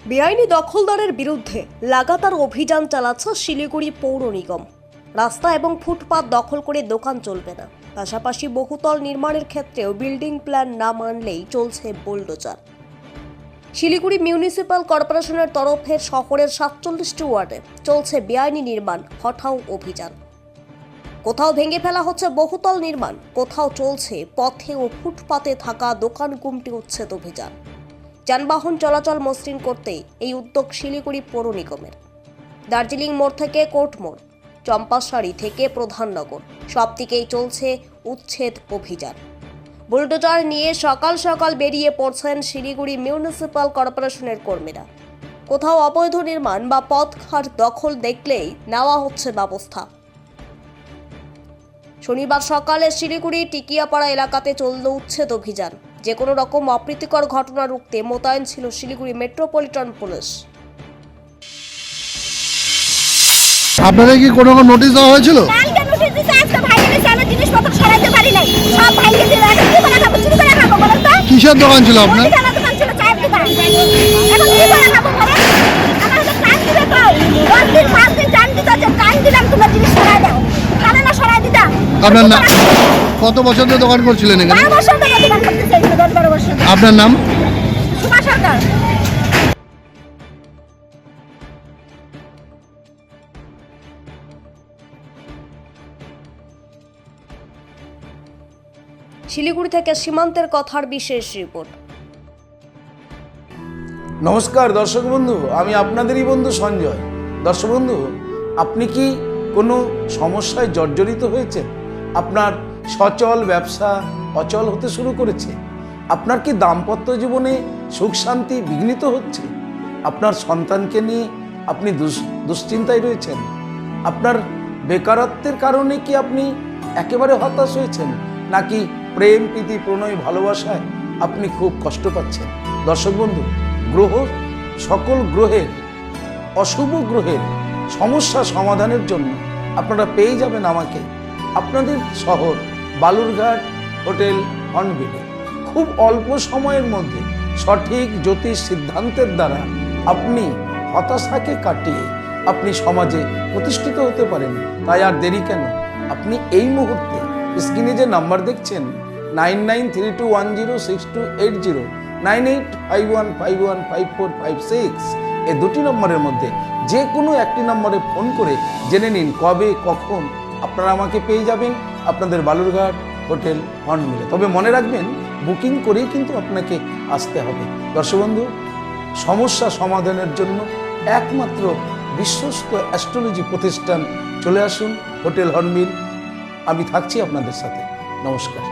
বেআইনি দখলদারের বিরুদ্ধে লাগাতার অভিযান চালাচ্ছে শিলিগুড়ি পৌর নিগম। রাস্তা এবং ফুটপাত দখল করে দোকান চলবে না। পাশাপাশি বহুতল নির্মাণের ক্ষেত্রেও বিল্ডিং প্ল্যান না মানলেই চলছে বুলডোজার। শিলিগুড়ি মিউনিসিপ্যাল কর্পোরেশনের তরফে শহরের 47টি ওয়ার্ডে চলছে বেআইনি নির্মাণ হটাও অভিযান। কোথাও ভেঙে ফেলা হচ্ছে বহুতল নির্মাণ, কোথাও চলছে পথে ও ফুটপাতে থাকা দোকান গুমটি উচ্ছেদ অভিযান। যানবাহন চলাচল মসৃণ করতে এই উদ্যোগ শিলিগুড়ি পৌর নিগমের। দার্জিলিং মোড় থেকে কোর্ট মোড়, চম্পাশাড়ি থেকে প্রধাননগর সব দিকেই চলছে উচ্ছেদ অভিযান। বুলডোজার নিয়ে সকাল সকাল বেরিয়ে পড়ছেন শিলিগুড়ি মিউনিসিপ্যাল কর্পোরেশনের কর্মীরা। কোথাও অবৈধ নির্মাণ বা পথঘাট দখল দেখলেই নেওয়া হচ্ছে ব্যবস্থা। শনিবার সকালে শিলিগুড়ি টিকিয়াপাড়া এলাকাতে চলল উচ্ছেদ অভিযান। যে কোনো রকম অপ্রীতিকর ঘটনা রুখতে মোতায়েন ছিল শিলিগুড়ি মেট্রোপলিটন পুলিশ। আপনাদের কি কোনো নোটিশ দেওয়া হয়েছিল? কালকে নোটিশ দিয়েছে, আজকে ভাইকে দিয়েছে, আমি জিনিসপত্র সরাইতে পারি নাই। সব ভাইকে দিয়ে রাখা, কি করে খাবো? চুরি করে খাবো বলেন তো? কিসের দোকান ছিল আপনার? মুদিখানা দোকান ছিল, চায়ের দোকান। এখন কি করে খাবো বলেন? আমার তো টাইম দিবে তো। 10 দিন 5 দিন টাইম দিতে আছে, টাইম দিলাম তোমরা জিনিস সরাই দাও। তাহলে না সরাই দিতাম। আপনার নাম? কত বছর ধরে দোকান করছিলেন এখানে? 12 বছর ধরে দোকান করতেছি, 10-12 বছর। আপনার নাম? সুমা সরকার। শিলিগুড়ি থেকে সীমান্তের কথার বিশেষ রিপোর্ট। নমস্কার দর্শক বন্ধু, আমি আপনাদেরই বন্ধু সঞ্জয়। দর্শক বন্ধু, আপনি কি কোনো সমস্যায় জর্জরিত হয়েছেন? আপনার সচল ব্যবসা অচল হতে শুরু করেছে? আপনার কি দাম্পত্য জীবনে সুখ শান্তি বিঘ্নিত হচ্ছে? আপনার সন্তানকে নিয়ে আপনি দুশ্চিন্তায় রয়েছেন? আপনার বেকারত্বের কারণে কি আপনি একেবারে হতাশ হয়েছেন? নাকি প্রেম প্রীতি প্রণয় ভালোবাসায় আপনি খুব কষ্ট পাচ্ছেন? দর্শক বন্ধু, সকল গ্রহের অশুভ গ্রহের সমস্যা সমাধানের জন্য আপনারা পেয়ে যাবেন আমাকে আপনাদের শহর বালুরঘাট হোটেল হর্নবিলে। খুব অল্প সময়ের মধ্যে সঠিক জ্যোতিষ সিদ্ধান্তের দ্বারা আপনি হতাশাকে কাটিয়ে আপনি সমাজে প্রতিষ্ঠিত হতে পারেন। তাই আর দেরি কেন? আপনি এই মুহূর্তে স্ক্রিনে যে নাম্বার দেখছেন 9932106280, 9851515456, এই দুটি নম্বরের মধ্যে যে কোনো একটি নম্বরে ফোন করে জেনে নিন কবে কখন আপনারা আমাকে পেয়ে যাবেন আপনাদের বালুরঘাট হোটেল হর্নবিলে। তবে মনে রাখবেন, বুকিং করেই কিন্তু আপনাকে আসতে হবে। দর্শক বন্ধু, সমস্যা সমাধানের জন্য একমাত্র বিশ্বস্ত অ্যাস্ট্রোলজি প্রতিষ্ঠান চলে আসুন হোটেল হর্নবিল। আমি থাকছি আপনাদের সাথে। নমস্কার।